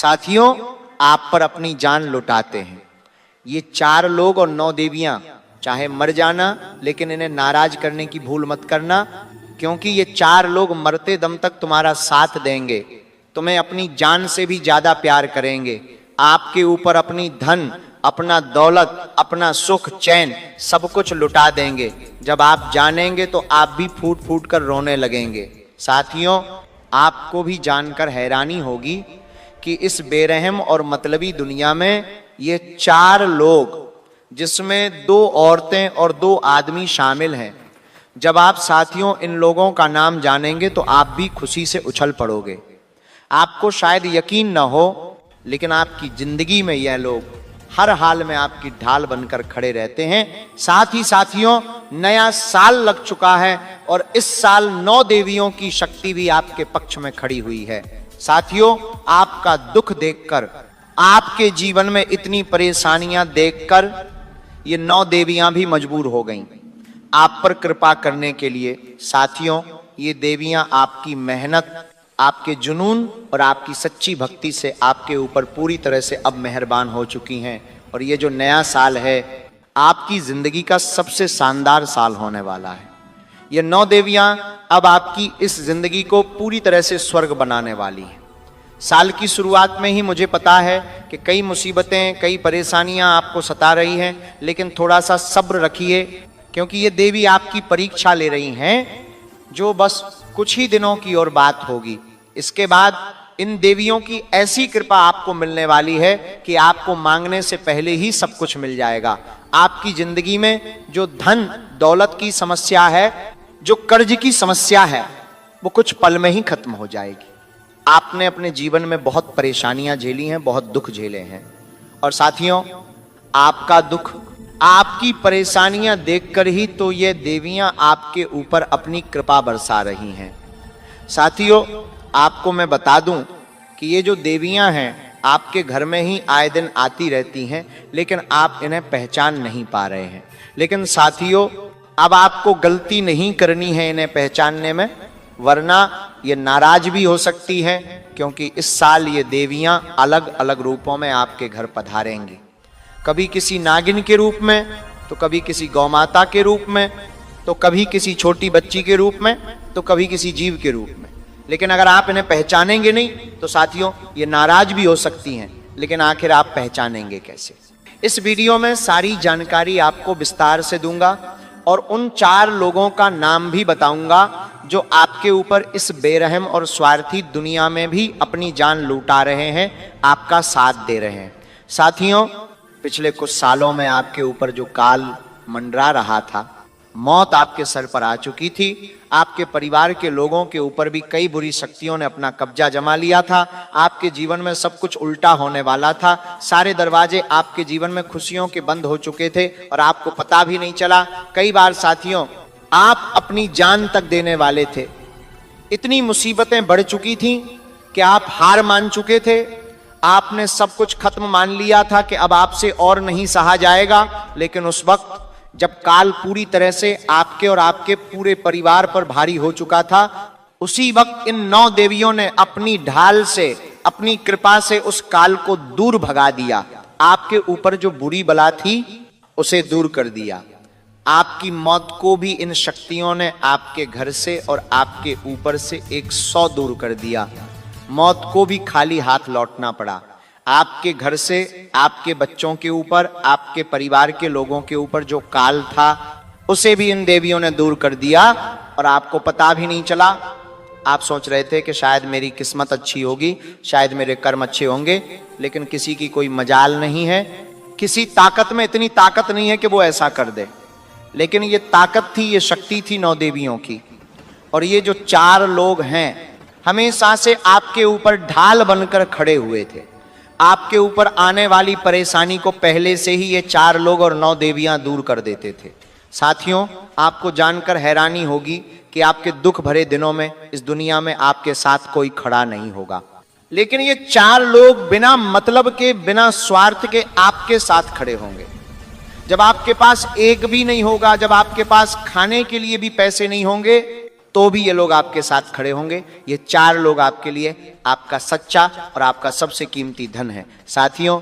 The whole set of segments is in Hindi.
साथियों, आप पर अपनी जान लुटाते हैं। ये 4 लोग और 9 देवियां, चाहे मर जाना, लेकिन इन्हें नाराज करने की भूल मत करना, क्योंकि ये 4 लोग मरते दम तक तुम्हारा साथ देंगे, तुम्हें अपनी जान से भी ज्यादा प्यार करेंगे, आपके ऊपर अपनी धन, अपना दौलत, अपना सुख चैन सब कुछ लुटा देंगे। जब आप जानेंगे तो आप भी फूट फूट कर रोने लगेंगे। साथियों, आपको भी जानकर हैरानी होगी कि इस बेरहम और मतलबी दुनिया में ये 4 लोग, जिसमें 2 औरतें और 2 आदमी शामिल हैं, जब आप साथियों इन लोगों का नाम जानेंगे तो आप भी खुशी से उछल पड़ोगे। आपको शायद यकीन न हो, लेकिन आपकी जिंदगी में यह लोग हर हाल में आपकी ढाल बनकर खड़े रहते हैं। साथ ही साथियों, नया साल लग चुका है और इस साल 9 देवियों की शक्ति भी आपके पक्ष में खड़ी हुई है। साथियों, आपका दुख देखकर, आपके जीवन में इतनी परेशानियां देखकर ये 9 देवियां भी मजबूर हो गईं आप पर कृपा करने के लिए। साथियों, ये देवियां आपकी मेहनत, आपके जुनून और आपकी सच्ची भक्ति से आपके ऊपर पूरी तरह से अब मेहरबान हो चुकी हैं। और ये जो नया साल है, आपकी जिंदगी का सबसे शानदार साल होने वाला है। ये 9 देवियां अब आपकी इस जिंदगी को पूरी तरह से स्वर्ग बनाने वाली हैं। साल की शुरुआत में ही मुझे पता है कि कई मुसीबतें, कई परेशानियां आपको सता रही हैं, लेकिन थोड़ा सा सब्र रखिए, क्योंकि ये देवी आपकी परीक्षा ले रही हैं, जो बस कुछ ही दिनों की और बात होगी। इसके बाद इन देवियों की ऐसी कृपा आपको मिलने वाली है कि आपको मांगने से पहले ही सब कुछ मिल जाएगा। आपकी जिंदगी में जो धन दौलत की समस्या है, जो कर्ज की समस्या है, वो कुछ पल में ही खत्म हो जाएगी। आपने अपने जीवन में बहुत परेशानियां झेली हैं, बहुत दुख झेले हैं, और साथियों, आपका दुख, आपकी परेशानियां देखकर ही तो ये देवियां आपके ऊपर अपनी कृपा बरसा रही हैं। साथियों, आपको मैं बता दूं कि ये जो देवियां हैं आपके घर में ही आए दिन आती रहती हैं, लेकिन आप इन्हें पहचान नहीं पा रहे हैं। लेकिन साथियों, अब आपको गलती नहीं करनी है इन्हें पहचानने में, वरना ये नाराज भी हो सकती हैं, क्योंकि इस साल ये देवियां अलग अलग रूपों में आपके घर पधारेंगी। कभी किसी नागिन के रूप में, तो कभी किसी गौमाता के रूप में, तो कभी किसी छोटी बच्ची के रूप में, तो कभी किसी जीव के रूप में। लेकिन अगर आप इन्हें पहचानेंगे नहीं तो साथियों, ये नाराज भी हो सकती हैं, लेकिन आखिर आप पहचानेंगे कैसे? इस वीडियो में सारी जानकारी आपको विस्तार से दूंगा और उन 4 लोगों का नाम भी बताऊंगा जो आपके ऊपर इस बेरहम और स्वार्थी दुनिया में भी अपनी जान लूटा रहे हैं, आपका साथ दे रहे हैं। साथियों, पिछले कुछ सालों में आपके ऊपर जो काल मंडरा रहा था, मौत आपके सर पर आ चुकी थी, आपके परिवार के लोगों के ऊपर भी कई बुरी शक्तियों ने अपना कब्जा जमा लिया था, आपके जीवन में सब कुछ उल्टा होने वाला था, सारे दरवाजे आपके जीवन में खुशियों के बंद हो चुके थे और आपको पता भी नहीं चला। कई बार साथियों, आप अपनी जान तक देने वाले थे। इतनी मुसीबतें बढ़ चुकी थी कि आप हार मान चुके थे, आपने सब कुछ खत्म मान लिया था कि अब आपसे और नहीं सहा जाएगा। लेकिन उस वक्त जब काल पूरी तरह से आपके और आपके पूरे परिवार पर भारी हो चुका था, उसी वक्त इन 9 देवियों ने अपनी ढाल से, अपनी कृपा से उस काल को दूर भगा दिया। आपके ऊपर जो बुरी बला थी उसे दूर कर दिया। आपकी मौत को भी इन शक्तियों ने आपके घर से और आपके ऊपर से 100 दूर कर दिया। मौत को भी खाली हाथ लौटना पड़ा। आपके घर से, आपके बच्चों के ऊपर, आपके परिवार के लोगों के ऊपर जो काल था, उसे भी इन देवियों ने दूर कर दिया और आपको पता भी नहीं चला। आप सोच रहे थे कि शायद मेरी किस्मत अच्छी होगी, शायद मेरे कर्म अच्छे होंगे, लेकिन किसी की कोई मजाल नहीं है, किसी ताकत में इतनी ताकत नहीं है कि वो ऐसा कर दे। लेकिन ये ताकत थी, ये शक्ति थी 9 देवियों की। और ये जो 4 लोग हैं, हमेशा से आपके ऊपर ढाल बनकर खड़े हुए थे। आपके ऊपर आने वाली परेशानी को पहले से ही ये 4 लोग और 9 देवियां दूर कर देते थे। साथियों, आपको जानकर हैरानी होगी कि आपके दुख भरे दिनों में इस दुनिया में आपके साथ कोई खड़ा नहीं होगा, लेकिन ये 4 लोग बिना मतलब के, बिना स्वार्थ के आपके साथ खड़े होंगे। जब आपके पास एक भी नहीं होगा, जब आपके पास खाने के लिए भी पैसे नहीं होंगे, तो भी ये लोग आपके साथ खड़े होंगे। ये 4 लोग आपके लिए आपका सच्चा और आपका सबसे कीमती धन है। साथियों,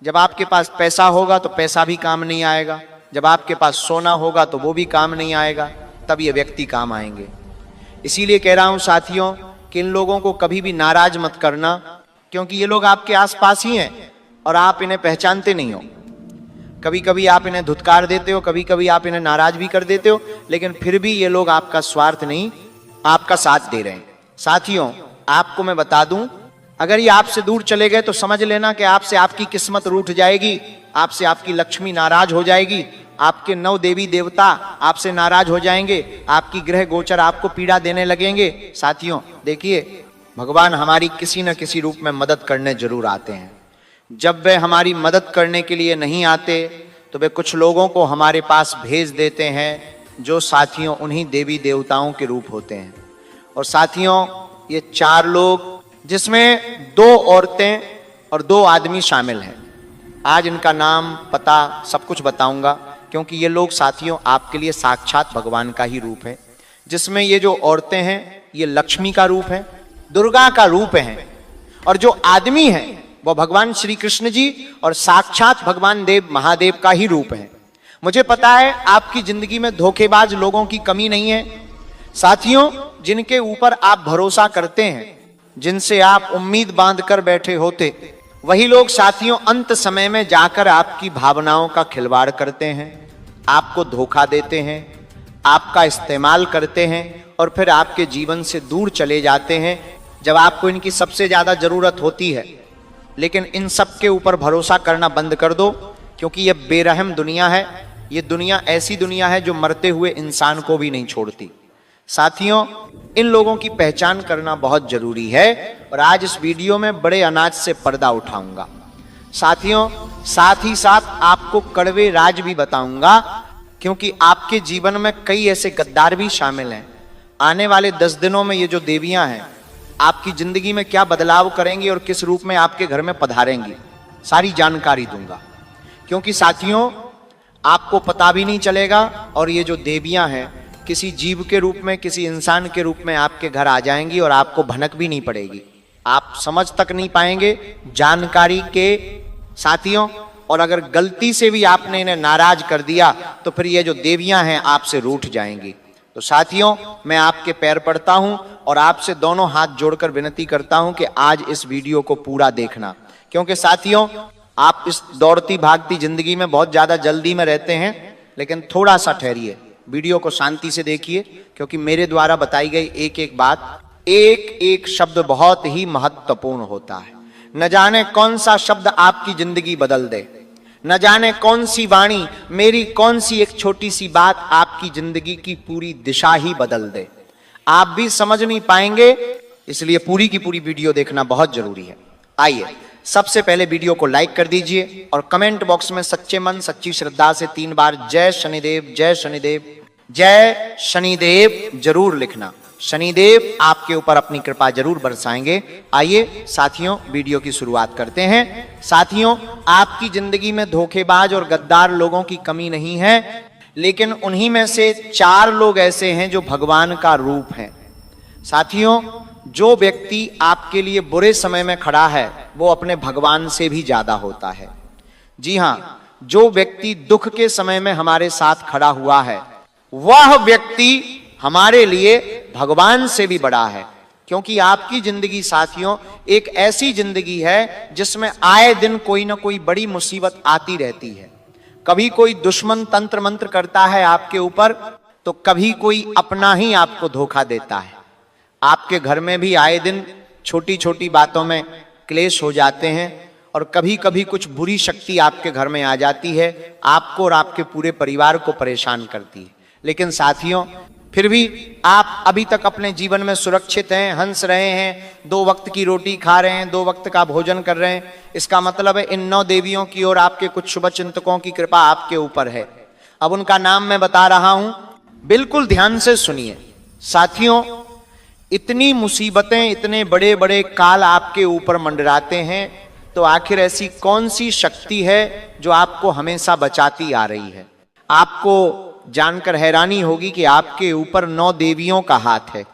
जब आपके पास पैसा होगा तो पैसा भी काम नहीं आएगा, जब आपके पास सोना होगा तो वो भी काम नहीं आएगा, तब ये व्यक्ति काम आएंगे। इसीलिए कह रहा हूं साथियों कि इन लोगों को कभी भी नाराज मत करना, क्योंकि ये लोग आपके आसपास ही हैं और आप इन्हें पहचानते नहीं हो। कभी कभी आप इन्हें धुतकार देते हो, कभी कभी आप इन्हें नाराज भी कर देते हो, लेकिन फिर भी ये लोग आपका स्वार्थ नहीं, आपका साथ दे रहे हैं। साथियों, आपको मैं बता दूं, अगर ये आपसे दूर चले गए तो समझ लेना कि आपसे आपकी किस्मत रूठ जाएगी, आपसे आपकी लक्ष्मी नाराज हो जाएगी, आपके 9 देवी देवता आपसे नाराज हो जाएंगे, आपकी ग्रह गोचर आपको पीड़ा देने लगेंगे। साथियों देखिए, भगवान हमारी किसी न किसी रूप में मदद करने जरूर आते हैं। जब वे हमारी मदद करने के लिए नहीं आते तो वे कुछ लोगों को हमारे पास भेज देते हैं, जो साथियों उन्हीं देवी देवताओं के रूप होते हैं। और साथियों, ये 4 लोग, जिसमें 2 औरतें और 2 आदमी शामिल हैं, आज इनका नाम पता सब कुछ बताऊंगा, क्योंकि ये लोग साथियों आपके लिए साक्षात भगवान का ही रूप है। जिसमें ये जो औरतें हैं ये लक्ष्मी का रूप है, दुर्गा का रूप है, और जो आदमी है वो भगवान श्री कृष्ण जी और साक्षात भगवान देव महादेव का ही रूप है। मुझे पता है आपकी जिंदगी में धोखेबाज लोगों की कमी नहीं है। साथियों, जिनके ऊपर आप भरोसा करते हैं, जिनसे आप उम्मीद बांध कर बैठे होते, वही लोग साथियों अंत समय में जाकर आपकी भावनाओं का खिलवाड़ करते हैं, आपको धोखा देते हैं, आपका इस्तेमाल करते हैं और फिर आपके जीवन से दूर चले जाते हैं जब आपको इनकी सबसे ज्यादा जरूरत होती है। लेकिन इन सब के ऊपर भरोसा करना बंद कर दो, क्योंकि यह बेरहम दुनिया है। ये दुनिया ऐसी दुनिया है जो मरते हुए इंसान को भी नहीं छोड़ती। साथियों, इन लोगों की पहचान करना बहुत जरूरी है और आज इस वीडियो में बड़े अनाज से पर्दा उठाऊंगा। साथियों, साथ ही साथ आपको कड़वे राज भी बताऊंगा, क्योंकि आपके जीवन में कई ऐसे गद्दार भी शामिल हैं। आने वाले 10 दिनों में ये जो देवियां हैं आपकी जिंदगी में क्या बदलाव करेंगी और किस रूप में आपके घर में पधारेंगी, सारी जानकारी दूंगा। क्योंकि साथियों, आपको पता भी नहीं चलेगा और ये जो देवियां हैं किसी जीव के रूप में, किसी इंसान के रूप में आपके घर आ जाएंगी और आपको भनक भी नहीं पड़ेगी, आप समझ तक नहीं पाएंगे जानकारी के। साथियों, और अगर गलती से भी आपने इन्हें नाराज कर दिया तो फिर ये जो देवियां हैं आपसे रूठ जाएंगी। तो साथियों, मैं आपके पैर पड़ता हूं और आपसे दोनों हाथ जोड़कर विनती करता हूं कि आज इस वीडियो को पूरा देखना, क्योंकि साथियों आप इस दौड़ती भागती जिंदगी में बहुत ज्यादा जल्दी में रहते हैं, लेकिन थोड़ा सा ठहरिए, वीडियो को शांति से देखिए, क्योंकि मेरे द्वारा बताई गई एक एक बात, एक एक शब्द बहुत ही महत्वपूर्ण होता है। न जाने कौन सा शब्द आपकी जिंदगी बदल दे, न जाने कौन सी वाणी, मेरी कौन सी एक छोटी सी बात आपकी जिंदगी की पूरी दिशा ही बदल दे। आप भी समझ नहीं पाएंगे, इसलिए पूरी की पूरी वीडियो देखना बहुत जरूरी है। आइए, सबसे पहले वीडियो को लाइक कर दीजिए और कमेंट बॉक्स में सच्चे मन सच्ची श्रद्धा से 3 बार जय शनिदेव, जय शनिदेव, जय शनिदेव जरूर लिखना। शनिदेव आपके ऊपर अपनी कृपा जरूर बरसाएंगे। आइए साथियों, वीडियो की शुरुआत करते हैं। साथियों, आपकी जिंदगी में धोखेबाज और गद्दार लोगों की कमी नहीं है, लेकिन उन्हीं में से 4 लोग ऐसे हैं जो भगवान का रूप हैं। साथियों, जो व्यक्ति आपके लिए बुरे समय में खड़ा है वो अपने भगवान से भी ज्यादा होता है। जी हां, जो व्यक्ति दुख के समय में हमारे साथ खड़ा हुआ है वह व्यक्ति हमारे लिए भगवान से भी बड़ा है। क्योंकि आपकी जिंदगी साथियों एक ऐसी जिंदगी है जिसमें आए दिन कोई ना कोई बड़ी मुसीबत आती रहती है। कभी कोई दुश्मन तंत्र मंत्र करता है आपके ऊपर, तो कभी कोई अपना ही आपको धोखा देता है। आपके घर में भी आए दिन छोटी छोटी बातों में क्लेश हो जाते हैं और कभी कभी कुछ बुरी शक्ति आपके घर में आ जाती है, आपको और आपके पूरे परिवार को परेशान करती है। लेकिन साथियों, फिर भी आप अभी तक अपने जीवन में सुरक्षित हैं, हंस रहे हैं, 2 वक्त की रोटी खा रहे हैं, 2 वक्त का भोजन कर रहे हैं। इसका मतलब है इन 9 देवियों की और आपके कुछ शुभ चिंतकों की कृपा आपके ऊपर है। अब उनका नाम मैं बता रहा हूं, बिल्कुल ध्यान से सुनिए। साथियों, इतनी मुसीबतें, इतने बड़े बड़े काल आपके ऊपर मंडराते हैं, तो आखिर ऐसी कौन सी शक्ति है जो आपको हमेशा बचाती आ रही है? आपको जानकर हैरानी होगी कि आपके ऊपर 9 देवियों का हाथ है,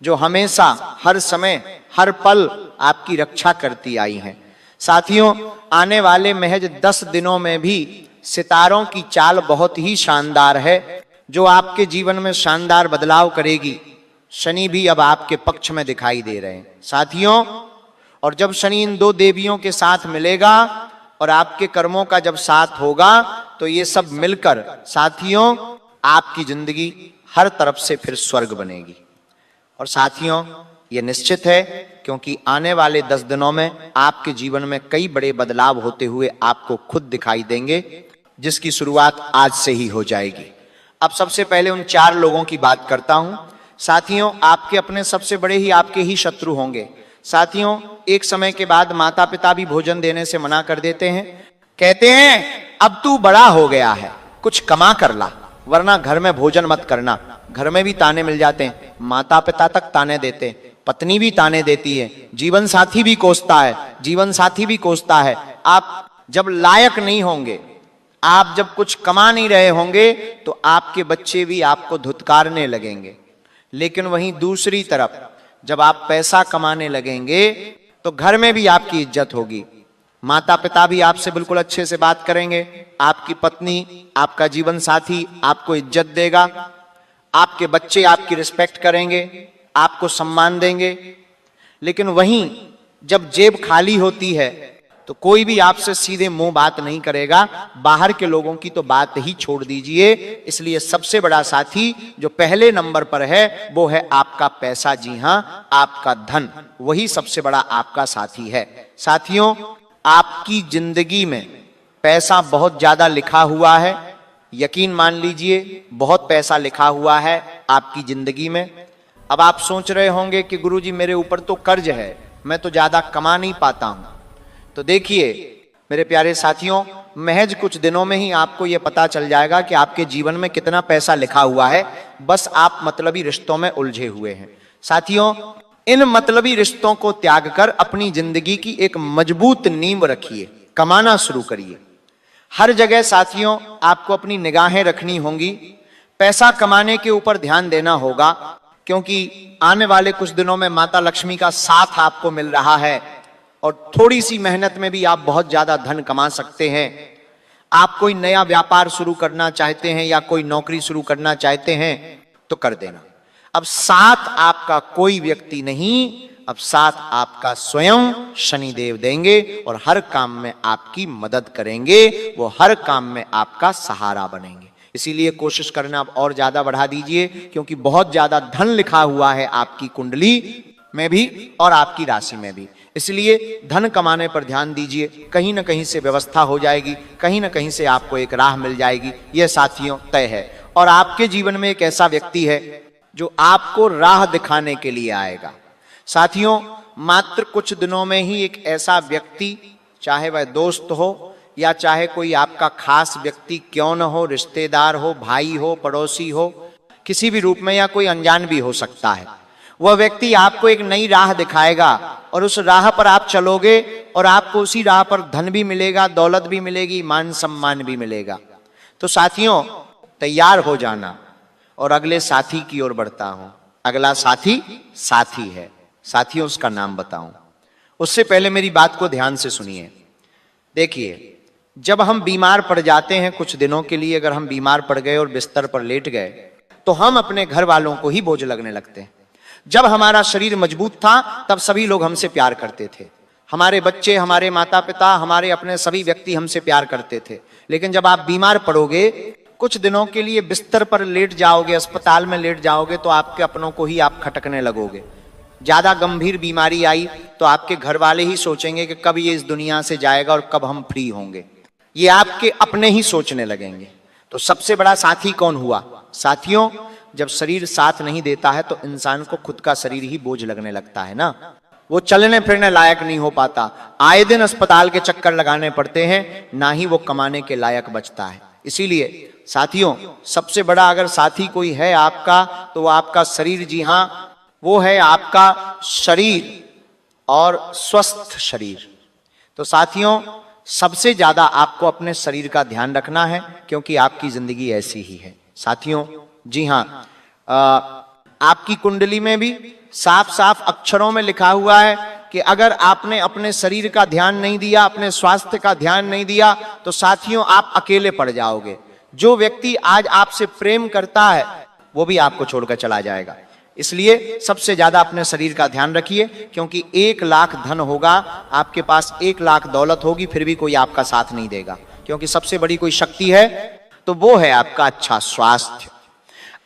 जो हमेशा, हर समय, हर पल आपकी रक्षा करती आई हैं। साथियों, आने वाले महज 10 दिनों में भी सितारों की चाल बहुत ही शानदार है, जो आपके जीवन में शानदार बदलाव करेगी। शनि भी अब आपके पक्ष में दिखाई दे रहे हैं साथियों, और जब शनि इन 2 देवियों के साथ मिलेगा और आपके कर्मों का जब साथ होगा, तो ये सब मिलकर साथियों आपकी जिंदगी हर तरफ से फिर स्वर्ग बनेगी। और साथियों, ये निश्चित है, क्योंकि आने वाले 10 दिनों में आपके जीवन में कई बड़े बदलाव होते हुए आपको खुद दिखाई देंगे, जिसकी शुरुआत आज से ही हो जाएगी। अब सबसे पहले उन 4 लोगों की बात करता हूं। साथियों, आपके अपने सबसे बड़े ही आपके ही शत्रु होंगे। साथियों, एक समय के बाद माता पिता भी भोजन देने से मना कर देते हैं, कहते हैं अब तू बड़ा हो गया है, कुछ कमा कर ला, वरना घर में भोजन मत करना। घर में भी ताने मिल जाते हैं, माता पिता तक ताने देते हैं, पत्नी भी ताने देती है, जीवन साथी भी कोसता है, जीवन साथी भी कोसता है। आप जब लायक नहीं होंगे, आप जब कुछ कमा नहीं रहे होंगे, तो आपके बच्चे भी आपको धुतकारने लगेंगे। लेकिन वहीं दूसरी तरफ जब आप पैसा कमाने लगेंगे, तो घर में भी आपकी इज्जत होगी, माता पिता भी आपसे बिल्कुल अच्छे से बात करेंगे, आपकी पत्नी, आपका जीवन साथी आपको इज्जत देगा, आपके बच्चे आपकी रिस्पेक्ट करेंगे, आपको सम्मान देंगे। लेकिन वहीं जब जेब खाली होती है, तो कोई भी आपसे सीधे मुंह बात नहीं करेगा, बाहर के लोगों की तो बात ही छोड़ दीजिए। इसलिए सबसे बड़ा साथी जो पहले नंबर पर है, वो है आपका पैसा। जी हां, आपका धन, वही सबसे बड़ा आपका साथी है। साथियों, आपकी जिंदगी में पैसा बहुत ज्यादा लिखा हुआ है, यकीन मान लीजिए बहुत पैसा लिखा हुआ है आपकी जिंदगी में। अब आप सोच रहे होंगे कि गुरुजी मेरे ऊपर तो कर्ज है, मैं तो ज्यादा कमा नहीं पाता हूं। तो देखिए मेरे प्यारे साथियों, महज कुछ दिनों में ही आपको यह पता चल जाएगा कि आपके जीवन में कितना पैसा लिखा हुआ है, बस आप मतलबी रिश्तों में उलझे हुए हैं। साथियों, इन मतलबी रिश्तों को त्याग कर अपनी जिंदगी की एक मजबूत नींव रखिए, कमाना शुरू करिए। हर जगह साथियों आपको अपनी निगाहें रखनी होंगी, पैसा कमाने के ऊपर ध्यान देना होगा, क्योंकि आने वाले कुछ दिनों में माता लक्ष्मी का साथ आपको मिल रहा है और थोड़ी सी मेहनत में भी आप बहुत ज्यादा धन कमा सकते हैं। आप कोई नया व्यापार शुरू करना चाहते हैं या कोई नौकरी शुरू करना चाहते हैं तो कर देना। अब साथ आपका कोई व्यक्ति नहीं, अब साथ आपका स्वयं शनिदेव देंगे और हर काम में आपकी मदद करेंगे, वो हर काम में आपका सहारा बनेंगे। इसीलिए कोशिश करना अब और ज्यादा बढ़ा दीजिए, क्योंकि बहुत ज्यादा धन लिखा हुआ है आपकी कुंडली में भी और आपकी राशि में भी। इसलिए धन कमाने पर ध्यान दीजिए, कहीं ना कहीं से व्यवस्था हो जाएगी, कहीं ना कहीं से आपको एक राह मिल जाएगी, यह साथियों तय है। और आपके जीवन में एक ऐसा व्यक्ति है जो आपको राह दिखाने के लिए आएगा। साथियों, मात्र कुछ दिनों में ही एक ऐसा व्यक्ति, चाहे वह दोस्त हो या चाहे कोई आपका खास व्यक्ति क्यों न हो, रिश्तेदार हो, भाई हो, पड़ोसी हो, किसी भी रूप में, या कोई अनजान भी हो सकता है, वह व्यक्ति आपको एक नई राह दिखाएगा और उस राह पर आप चलोगे और आपको उसी राह पर धन भी मिलेगा, दौलत भी मिलेगी, मान सम्मान भी मिलेगा। तो साथियों तैयार हो जाना। और अगले साथी की ओर बढ़ता हूं। अगला साथी है। साथियों उसका नाम बताऊं, उससे पहले मेरी बात को ध्यान से सुनिए। देखिए, जब हम बीमार पड़ जाते हैं कुछ दिनों के लिए, अगर हम बीमार पड़ गए और बिस्तर पर लेट गए, तो हम अपने घर वालों को ही बोझ लगने लगते हैं। जब हमारा शरीर मजबूत था, तब सभी लोग हमसे प्यार करते थे, हमारे बच्चे, हमारे माता पिता, हमारे अपने सभी व्यक्ति हमसे प्यार करते थे। लेकिन जब आप बीमार पड़ोगे, कुछ दिनों के लिए बिस्तर पर लेट जाओगे, अस्पताल में लेट जाओगे, तो आपके अपनों को ही आप खटकने लगोगे। ज्यादा गंभीर बीमारी आई तो आपके घर वाले ही सोचेंगे कि कब ये इस दुनिया से जाएगा और कब हम फ्री होंगे, ये आपके अपने ही सोचने लगेंगे। तो सबसे बड़ा साथी कौन हुआ? साथियों, जब शरीर साथ नहीं देता है तो इंसान को खुद का शरीर ही बोझ लगने लगता है ना, वो चलने फिरने लायक नहीं हो पाता, आए दिन अस्पताल के चक्कर लगाने पड़ते हैं, ना ही वो कमाने के लायक बचता है। इसीलिए साथियों, सबसे बड़ा अगर साथी कोई है आपका, तो वो आपका शरीर। जी हां, वो है आपका शरीर और स्वस्थ शरीर। तो साथियों, सबसे ज्यादा आपको अपने शरीर का ध्यान रखना है, क्योंकि आपकी जिंदगी ऐसी ही है। साथियों जी हां, आपकी कुंडली में भी साफ साफ अक्षरों में लिखा हुआ है कि अगर आपने अपने शरीर का ध्यान नहीं दिया, अपने स्वास्थ्य का ध्यान नहीं दिया, तो साथियों आप अकेले पड़ जाओगे। जो व्यक्ति आज आपसे प्रेम करता है वो भी आपको छोड़कर चला जाएगा। इसलिए सबसे ज्यादा अपने शरीर का ध्यान रखिए, क्योंकि 1 लाख धन होगा आपके पास, 1 लाख दौलत होगी, फिर भी कोई आपका साथ नहीं देगा, क्योंकि सबसे बड़ी कोई शक्ति है तो वो है आपका अच्छा स्वास्थ्य।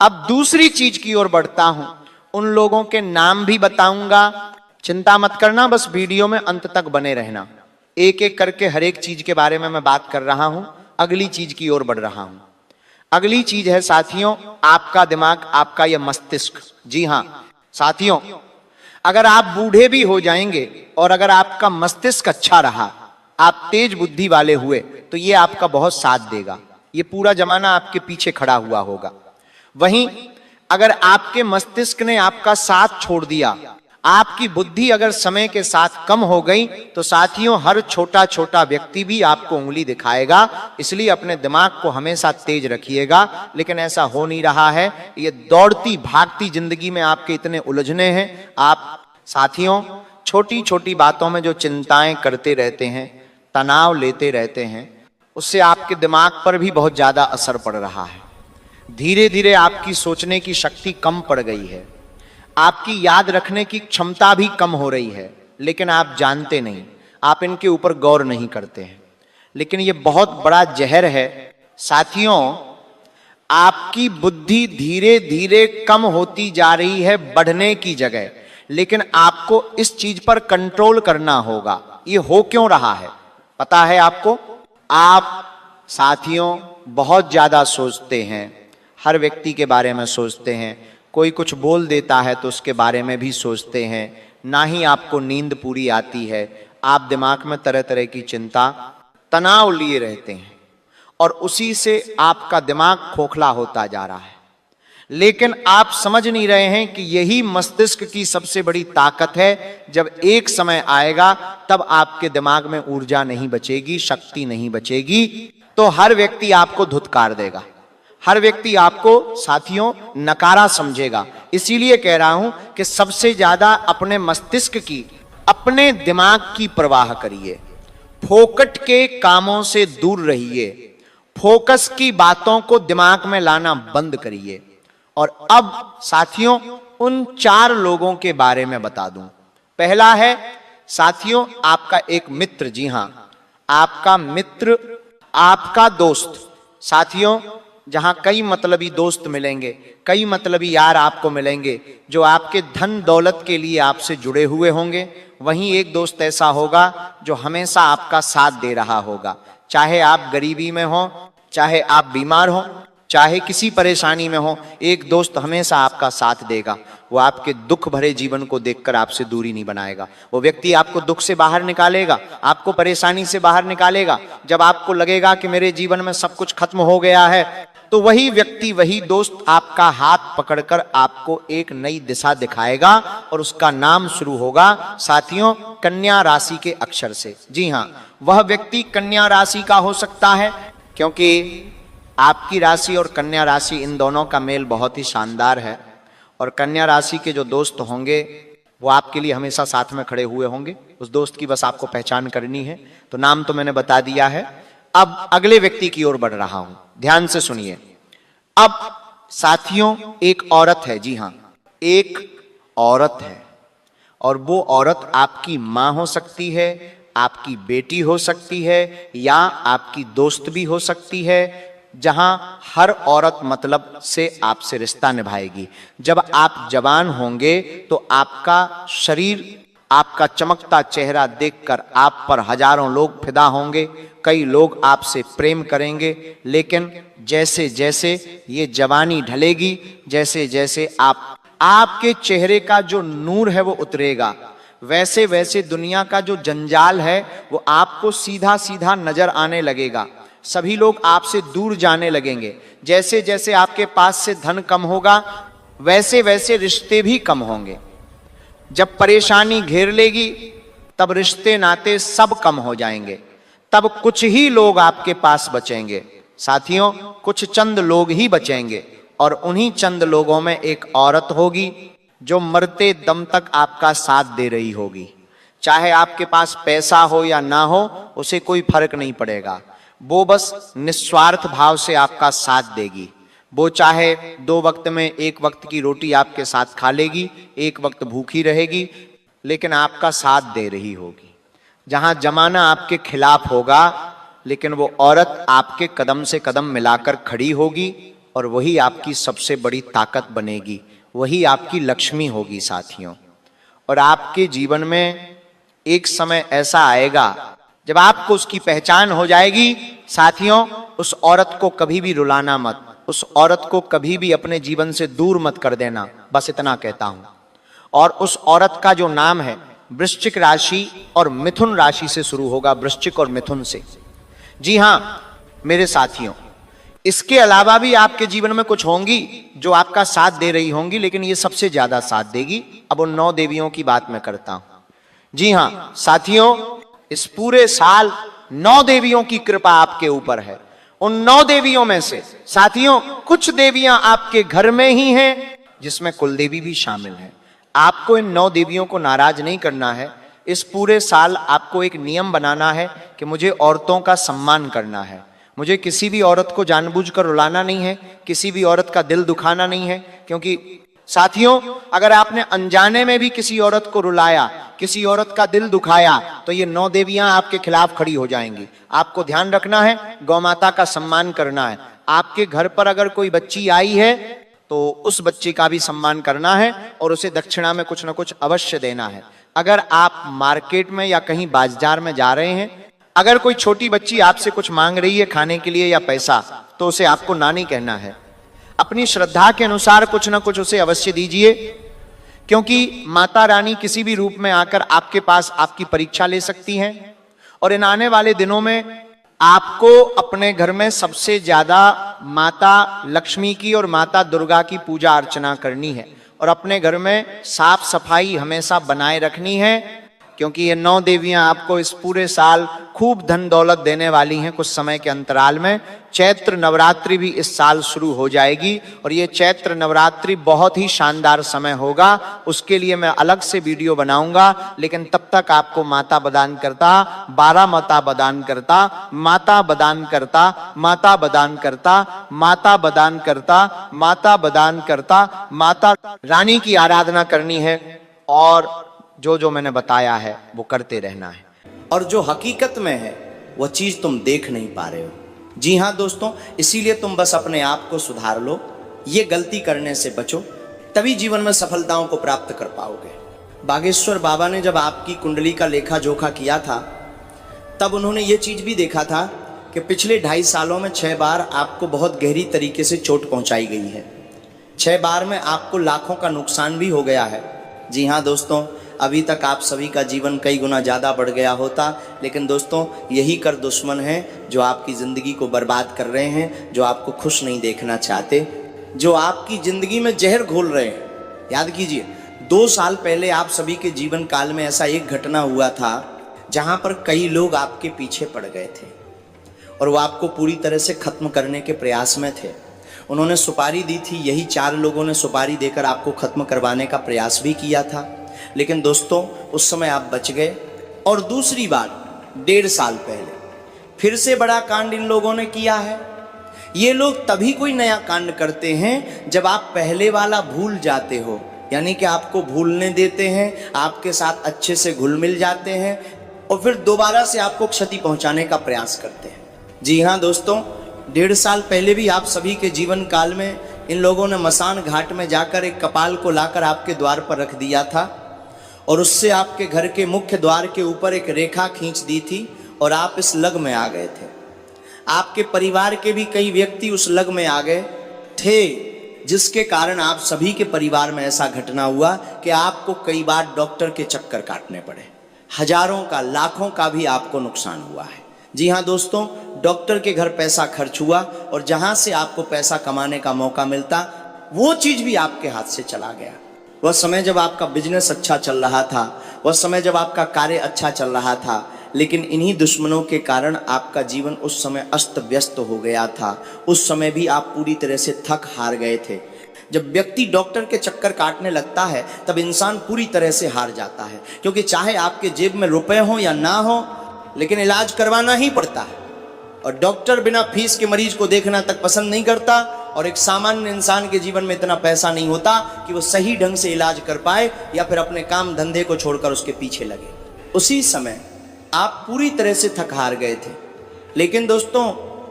अब दूसरी चीज की ओर बढ़ता हूं, उन लोगों के नाम भी बताऊंगा, चिंता मत करना, बस वीडियो में अंत तक बने रहना। एक एक करके हर एक चीज के बारे में मैं बात कर रहा हूं, अगली चीज की ओर बढ़ रहा हूं। अगली चीज है साथियों आपका दिमाग, आपका यह मस्तिष्क। जी हां साथियों, अगर आप बूढ़े भी हो जाएंगे और अगर आपका मस्तिष्क अच्छा रहा, आप तेज बुद्धि वाले हुए, तो ये आपका बहुत साथ देगा, ये पूरा जमाना आपके पीछे खड़ा हुआ होगा। वहीं अगर आपके मस्तिष्क ने आपका साथ छोड़ दिया, आपकी बुद्धि अगर समय के साथ कम हो गई, तो साथियों हर छोटा छोटा व्यक्ति भी आपको उंगली दिखाएगा। इसलिए अपने दिमाग को हमेशा तेज रखिएगा। लेकिन ऐसा हो नहीं रहा है, ये दौड़ती भागती जिंदगी में आपके इतने उलझने हैं, आप साथियों छोटी छोटी बातों में जो चिंताएं करते रहते हैं, तनाव लेते रहते हैं, उससे आपके दिमाग पर भी बहुत ज्यादा असर पड़ रहा है। धीरे धीरे आपकी सोचने की शक्ति कम पड़ गई है, आपकी याद रखने की क्षमता भी कम हो रही है, लेकिन आप जानते नहीं, आप इनके ऊपर गौर नहीं करते हैं। लेकिन ये बहुत बड़ा जहर है साथियों। आपकी बुद्धि धीरे धीरे कम होती जा रही है बढ़ने की जगह, लेकिन आपको इस चीज पर कंट्रोल करना होगा। ये हो क्यों रहा है पता है आपको? आप साथियों बहुत ज्यादा सोचते हैं, हर व्यक्ति के बारे में सोचते हैं, कोई कुछ बोल देता है तो उसके बारे में भी सोचते हैं, ना ही आपको नींद पूरी आती है, आप दिमाग में तरह तरह की चिंता तनाव लिए रहते हैं और उसी से आपका दिमाग खोखला होता जा रहा है। लेकिन आप समझ नहीं रहे हैं कि यही मस्तिष्क की सबसे बड़ी ताकत है। जब एक समय आएगा तब आपके दिमाग में ऊर्जा नहीं बचेगी, शक्ति नहीं बचेगी, तो हर व्यक्ति आपको धुतकार देगा, हर व्यक्ति आपको साथियों नकारा समझेगा। इसीलिए कह रहा हूं कि सबसे ज्यादा अपने मस्तिष्क की, अपने दिमाग की परवाह करिए, फोकट के कामों से दूर रहिए, फोकस की बातों को दिमाग में लाना बंद करिए। और अब साथियों उन 4 लोगों के बारे में बता दूं। पहला है साथियों आपका एक मित्र, जी हां आपका मित्र, आपका दोस्त। साथियों जहां कई मतलबी दोस्त मिलेंगे, कई मतलबी यार आपको मिलेंगे जो आपके धन दौलत के लिए आपसे जुड़े हुए होंगे, वहीं एक दोस्त ऐसा होगा जो हमेशा आपका साथ दे रहा होगा। चाहे आप गरीबी में हो, चाहे आप बीमार हो, चाहे किसी परेशानी में हो, एक दोस्त हमेशा आपका साथ देगा। वो आपके दुख भरे जीवन को देखकर आपसे दूरी नहीं बनाएगा। वो व्यक्ति आपको दुख से बाहर निकालेगा, आपको परेशानी से बाहर निकालेगा। जब आपको लगेगा कि मेरे जीवन में सब कुछ खत्म हो गया है, तो वही व्यक्ति, वही दोस्त आपका हाथ पकड़कर आपको एक नई दिशा दिखाएगा और उसका नाम शुरू होगा साथियों कन्या राशि के अक्षर से। जी हां, वह व्यक्ति कन्या राशि का हो सकता है, क्योंकि आपकी राशि और कन्या राशि इन दोनों का मेल बहुत ही शानदार है। और कन्या राशि के जो दोस्त होंगे वो आपके लिए हमेशा साथ में खड़े हुए होंगे। उस दोस्त की बस आपको पहचान करनी है। तो नाम तो मैंने बता दिया है। अब अगले व्यक्ति की ओर बढ़ रहा हूं, ध्यान से सुनिए। अब साथियों एक औरत है, जी हां एक औरत है, और वो औरत आपकी मां हो सकती है, आपकी बेटी हो सकती है, या आपकी दोस्त भी हो सकती है। जहां हर औरत मतलब से आपसे रिश्ता निभाएगी। जब आप जवान होंगे तो आपका शरीर, आपका चमकता चेहरा देखकर आप पर हजारों लोग फिदा होंगे, कई लोग आपसे प्रेम करेंगे। लेकिन जैसे जैसे ये जवानी ढलेगी, जैसे जैसे आपके चेहरे का जो नूर है वो उतरेगा, वैसे वैसे दुनिया का जो जंजाल है वो आपको सीधा सीधा नजर आने लगेगा। सभी लोग आपसे दूर जाने लगेंगे। जैसे जैसे आपके पास से धन कम होगा, वैसे वैसे रिश्ते भी कम होंगे। जब परेशानी घेर लेगी तब रिश्ते नाते सब कम हो जाएंगे। तब कुछ ही लोग आपके पास बचेंगे। साथियों, कुछ चंद लोग ही बचेंगे और उन्हीं चंद लोगों में एक औरत होगी जो मरते दम तक आपका साथ दे रही होगी। चाहे आपके पास पैसा हो या ना हो, उसे कोई फर्क नहीं पड़ेगा। वो बस निस्वार्थ भाव से आपका साथ देगी। वो चाहे 2 वक्त में 1 वक्त की रोटी आपके साथ खा लेगी, 1 वक्त भूखी रहेगी, लेकिन आपका साथ दे रही होगी। जहां जमाना आपके खिलाफ होगा, लेकिन वो औरत आपके कदम से कदम मिलाकर खड़ी होगी और वही आपकी सबसे बड़ी ताकत बनेगी, वही आपकी लक्ष्मी होगी साथियों। और आपके जीवन में एक समय ऐसा आएगा जब आपको उसकी पहचान हो जाएगी। साथियों, उस औरत को कभी भी रुलाना मत, उस औरत को कभी भी अपने जीवन से दूर मत कर देना, बस इतना कहता हूं। और उस औरत का जो नाम है वृश्चिक राशि और मिथुन राशि से शुरू होगा, वृश्चिक और मिथुन से। जी हां मेरे साथियों, इसके अलावा भी आपके जीवन में कुछ होंगी जो आपका साथ दे रही होंगी, लेकिन ये सबसे ज्यादा साथ देगी। अब उन 9 देवियों की बात मैं करता हूं। जी हां साथियों, इस पूरे साल 9 देवियों की कृपा आपके ऊपर है। उन 9 देवियों में से साथियों कुछ देवियां आपके घर में ही हैं, जिसमें कुल देवी भी शामिल है। आपको इन 9 देवियों को नाराज नहीं करना है। इस पूरे साल आपको एक नियम बनाना है कि मुझे औरतों का सम्मान करना है। मुझे किसी भी औरत को जानबूझकर रुलाना नहीं है, किसी भी औरत का दिल दुखाना नहीं है। क्योंकि साथियों, अगर आपने अनजाने में भी किसी औरत को रुलाया, किसी औरत का दिल दुखाया, तो ये 9 देवियां आपके खिलाफ खड़ी हो जाएंगी। आपको ध्यान रखना है, गौ माता का सम्मान करना है। आपके घर पर अगर कोई बच्ची आई है तो उस बच्चे का भी सम्मान करना है और उसे दक्षिणा में कुछ ना कुछ अवश्य देना है। अगर आप मार्केट में या कहीं बाजार में जा रहे हैं, अगर कोई छोटी बच्ची आपसे कुछ मांग रही है खाने के लिए या पैसा, तो उसे आपको ना नहीं कहना है। अपनी श्रद्धा के अनुसार कुछ ना कुछ उसे अवश्य दीजिए, क्योंकि माता रानी किसी भी रूप में आकर आपके पास आपकी परीक्षा ले सकती हैं। और इन आने वाले दिनों में आपको अपने घर में सबसे ज्यादा माता लक्ष्मी की और माता दुर्गा की पूजा अर्चना करनी है और अपने घर में साफ सफाई हमेशा बनाए रखनी है, क्योंकि ये 9 देवियां आपको इस पूरे साल खूब धन दौलत देने वाली हैं। कुछ समय के अंतराल में चैत्र नवरात्रि भी इस साल शुरू हो जाएगी और ये चैत्र नवरात्रि बहुत ही शानदार समय होगा। उसके लिए मैं अलग से वीडियो बनाऊंगा, लेकिन तब तक आपको माता बदान करता, 12 माता बदान करता, माता बदान करता, माता बदान करता, माता बदान करता, माता बदान करता, माता रानी की आराधना करनी है और जो जो मैंने बताया है वो करते रहना है। और जो हकीकत में है वो चीज तुम देख नहीं पा रहे हो। जी हां दोस्तों, इसीलिए तुम बस अपने आप को सुधार लो, ये गलती करने से बचो, तभी जीवन में सफलताओं को प्राप्त कर पाओगे। बागेश्वर बाबा ने जब आपकी कुंडली का लेखा जोखा किया था, तब उन्होंने ये चीज भी देखा था कि पिछले 2.5 सालों में 6 बार आपको बहुत गहरी तरीके से चोट पहुंचाई गई है। 6 बार में आपको लाखों का नुकसान भी हो गया है। जी हाँ दोस्तों, अभी तक आप सभी का जीवन कई गुना ज़्यादा बढ़ गया होता, लेकिन दोस्तों यही कर दुश्मन हैं जो आपकी ज़िंदगी को बर्बाद कर रहे हैं, जो आपको खुश नहीं देखना चाहते, जो आपकी ज़िंदगी में जहर घोल रहे हैं। याद कीजिए, 2 साल पहले आप सभी के जीवन काल में ऐसा एक घटना हुआ था जहाँ पर कई लोग आपके पीछे पड़ गए थे और वो आपको पूरी तरह से ख़त्म करने के प्रयास में थे। उन्होंने सुपारी दी थी, यही 4 लोगों ने सुपारी देकर आपको ख़त्म करवाने का प्रयास भी किया था, लेकिन दोस्तों उस समय आप बच गए। और दूसरी बार 1.5 साल पहले फिर से बड़ा कांड इन लोगों ने किया है। ये लोग तभी कोई नया कांड करते हैं जब आप पहले वाला भूल जाते हो, यानी कि आपको भूलने देते हैं, आपके साथ अच्छे से घुल मिल जाते हैं और फिर दोबारा से आपको क्षति पहुंचाने का प्रयास करते हैं। जी हाँ दोस्तों, 1.5 साल पहले भी आप सभी के जीवन काल में इन लोगों ने मसान घाट में जाकर एक कपाल को लाकर आपके द्वार पर रख दिया था और उससे आपके घर के मुख्य द्वार के ऊपर एक रेखा खींच दी थी और आप इस लग में आ गए थे। आपके परिवार के भी कई व्यक्ति उस लग में आ गए थे, जिसके कारण आप सभी के परिवार में ऐसा घटना हुआ कि आपको कई बार डॉक्टर के चक्कर काटने पड़े, हजारों का लाखों का भी आपको नुकसान हुआ है। जी हाँ दोस्तों, डॉक्टर के घर पैसा खर्च हुआ और जहाँ से आपको पैसा कमाने का मौका मिलता वो चीज़ भी आपके हाथ से चला गया। वह समय जब आपका बिजनेस अच्छा चल रहा था, वह समय जब आपका कार्य अच्छा चल रहा था, लेकिन इन्हीं दुश्मनों के कारण आपका जीवन उस समय अस्त व्यस्त हो गया था। उस समय भी आप पूरी तरह से थक हार गए थे। जब व्यक्ति डॉक्टर के चक्कर काटने लगता है तब इंसान पूरी तरह से हार जाता है, क्योंकि चाहे आपके जेब में रुपए हो या ना हो, लेकिन इलाज करवाना ही पड़ता है। और डॉक्टर बिना फीस के मरीज को देखना तक पसंद नहीं करता, और एक सामान्य इंसान के जीवन में इतना पैसा नहीं होता कि वो सही ढंग से इलाज कर पाए या फिर अपने काम धंधे को छोड़कर उसके पीछे लगे। उसी समय आप पूरी तरह से थक हार गए थे। लेकिन दोस्तों,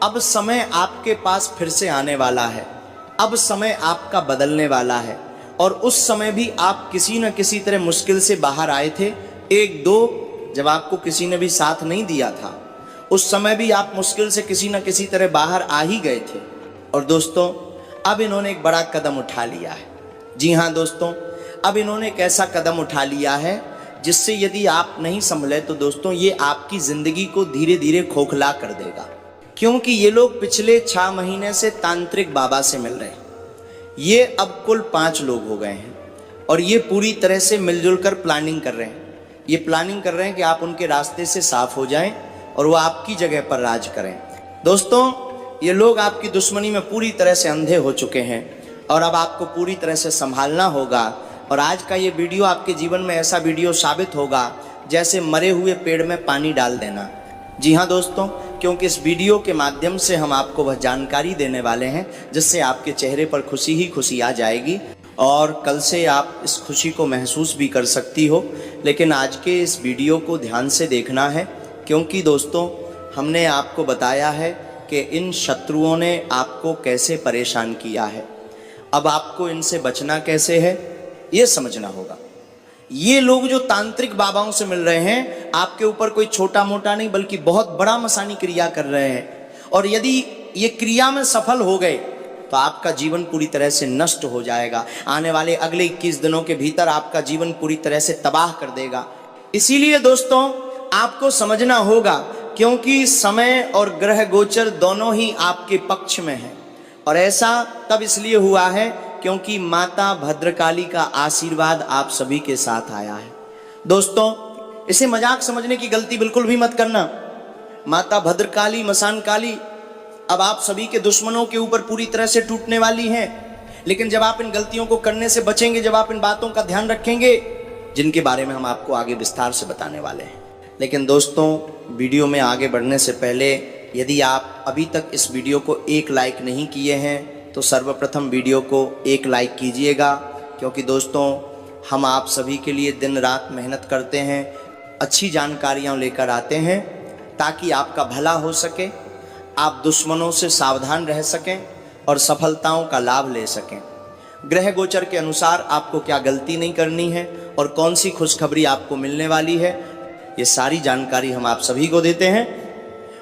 अब समय आपके पास फिर से आने वाला है। अब समय आपका बदलने वाला है, और उस समय भी आप किसी न किसी तरह मुश्किल से बाहर आए थे। एक दो जब आपको किसी ने भी साथ नहीं दिया था, उस समय भी आप मुश्किल से किसी न किसी तरह बाहर आ ही गए थे। और दोस्तों, अब इन्होंने एक बड़ा कदम उठा लिया है। जी हाँ दोस्तों, अब इन्होंने एक ऐसा कदम उठा लिया है जिससे यदि आप नहीं संभले तो दोस्तों ये आपकी जिंदगी को धीरे धीरे खोखला कर देगा। क्योंकि ये लोग पिछले 6 महीने से तांत्रिक बाबा से मिल रहे हैं। ये अब कुल 5 लोग हो गए हैं, और ये पूरी तरह से मिलजुल कर प्लानिंग कर रहे हैं। ये प्लानिंग कर रहे हैं कि आप उनके रास्ते से साफ हो जाएं और वो आपकी जगह पर राज करें। दोस्तों, ये लोग आपकी दुश्मनी में पूरी तरह से अंधे हो चुके हैं, और अब आपको पूरी तरह से संभालना होगा। और आज का ये वीडियो आपके जीवन में ऐसा वीडियो साबित होगा जैसे मरे हुए पेड़ में पानी डाल देना। जी हाँ दोस्तों, क्योंकि इस वीडियो के माध्यम से हम आपको वह जानकारी देने वाले हैं जिससे आपके चेहरे पर खुशी ही खुशी आ जाएगी, और कल से आप इस खुशी को महसूस भी कर सकती हो। लेकिन आज के इस वीडियो को ध्यान से देखना है, क्योंकि दोस्तों हमने आपको बताया है कि इन शत्रुओं ने आपको कैसे परेशान किया है। अब आपको इनसे बचना कैसे है ये समझना होगा। ये लोग जो तांत्रिक बाबाओं से मिल रहे हैं, आपके ऊपर कोई छोटा मोटा नहीं बल्कि बहुत बड़ा मसानी क्रिया कर रहे हैं, और यदि ये क्रिया में सफल हो गए तो आपका जीवन पूरी तरह से नष्ट हो जाएगा। आने वाले अगले 21 दिनों के भीतर आपका जीवन पूरी तरह से तबाह कर देगा। इसीलिए दोस्तों आपको समझना होगा, क्योंकि समय और ग्रह गोचर दोनों ही आपके पक्ष में है। और ऐसा तब इसलिए हुआ है क्योंकि माता भद्रकाली का आशीर्वाद आप सभी के साथ आया है। दोस्तों, इसे मजाक समझने की गलती बिल्कुल भी मत करना। माता भद्रकाली, मसान काली अब आप सभी के दुश्मनों के ऊपर पूरी तरह से टूटने वाली हैं। लेकिन जब आप इन गलतियों को करने से बचेंगे, जब आप इन बातों का ध्यान रखेंगे जिनके बारे में हम आपको आगे विस्तार से बताने वाले हैं। लेकिन दोस्तों, वीडियो में आगे बढ़ने से पहले यदि आप अभी तक इस वीडियो को 1 लाइक नहीं किए हैं तो सर्वप्रथम वीडियो को 1 लाइक कीजिएगा, क्योंकि दोस्तों हम आप सभी के लिए दिन रात मेहनत करते हैं, अच्छी जानकारियाँ लेकर आते हैं ताकि आपका भला हो सके, आप दुश्मनों से सावधान रह सकें और सफलताओं का लाभ ले सकें। ग्रह गोचर के अनुसार आपको क्या गलती नहीं करनी है और कौन सी खुशखबरी आपको मिलने वाली है, ये सारी जानकारी हम आप सभी को देते हैं।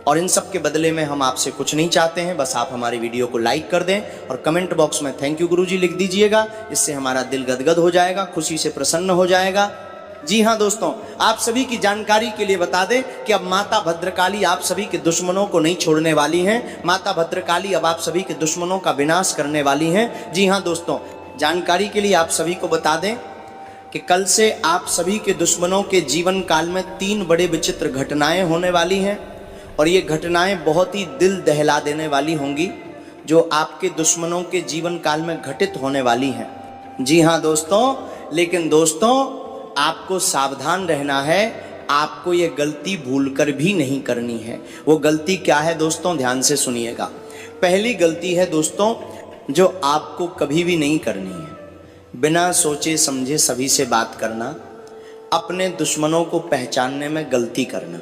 और इन सब के बदले में हम आपसे कुछ नहीं चाहते हैं, बस आप हमारी वीडियो को लाइक कर दें और कमेंट बॉक्स में थैंक यू गुरुजी लिख दीजिएगा। इससे हमारा दिल गदगद हो जाएगा, खुशी से प्रसन्न हो जाएगा। जी हाँ दोस्तों, आप सभी की जानकारी के लिए बता दें कि अब माता भद्रकाली आप सभी के दुश्मनों को नहीं छोड़ने वाली हैं। माता भद्रकाली अब आप सभी के दुश्मनों का विनाश करने वाली हैं। जी हाँ दोस्तों, जानकारी के लिए आप सभी को बता दें कि कल से आप सभी के दुश्मनों के जीवन काल में 3 बड़े विचित्र घटनाएं होने वाली हैं, और ये घटनाएं बहुत ही दिल दहला देने वाली होंगी जो आपके दुश्मनों के जीवन काल में घटित होने वाली हैं। जी हाँ दोस्तों, लेकिन दोस्तों आपको सावधान रहना है, आपको ये गलती भूलकर भी नहीं करनी है। वो गलती क्या है दोस्तों, ध्यान से सुनिएगा। पहली गलती है दोस्तों जो आपको कभी भी नहीं करनी है, बिना सोचे समझे सभी से बात करना, अपने दुश्मनों को पहचानने में गलती करना।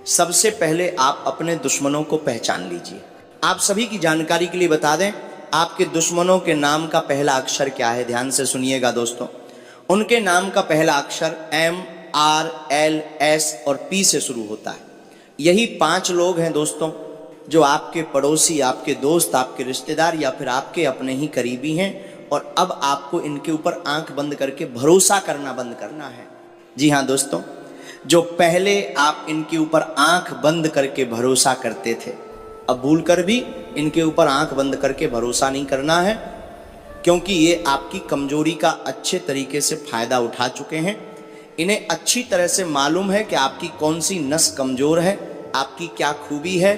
सबसे पहले आप अपने दुश्मनों को पहचान लीजिए। आप सभी की जानकारी के लिए बता दें, आपके दुश्मनों के नाम का पहला अक्षर क्या है, ध्यान से सुनिएगा दोस्तों। उनके नाम का पहला अक्षर M, R, L, S और P से शुरू होता है। यही 5 लोग हैं दोस्तों जो आपके पड़ोसी, आपके दोस्त, आपके रिश्तेदार या फिर आपके अपने ही करीबी हैं, और अब आपको इनके ऊपर आंख बंद करके भरोसा करना बंद करना है। जी हाँ दोस्तों, जो पहले आप इनके ऊपर आंख बंद करके भरोसा करते थे, अब भूलकर भी इनके ऊपर आंख बंद करके भरोसा नहीं करना है, क्योंकि ये आपकी कमजोरी का अच्छे तरीके से फायदा उठा चुके हैं। इन्हें अच्छी तरह से मालूम है कि आपकी कौन सी नस कमजोर है, आपकी क्या खूबी है,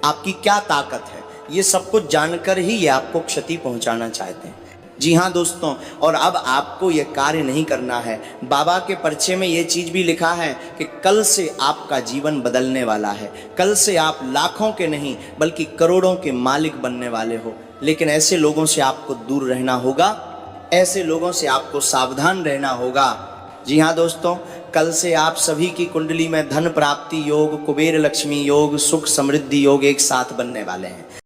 आपकी क्या ताकत है। ये सब कुछ जानकर ही ये आपको क्षति पहुंचाना चाहते हैं। जी हाँ दोस्तों, और अब आपको ये कार्य नहीं करना है। बाबा के पर्चे में ये चीज भी लिखा है कि कल से आपका जीवन बदलने वाला है। कल से आप लाखों के नहीं बल्कि करोड़ों के मालिक बनने वाले हो। लेकिन ऐसे लोगों से आपको दूर रहना होगा, ऐसे लोगों से आपको सावधान रहना होगा। जी हाँ दोस्तों, कल से आप सभी की कुंडली में धन प्राप्ति योग, कुबेर लक्ष्मी योग, सुख समृद्धि योग एक साथ बनने वाले हैं।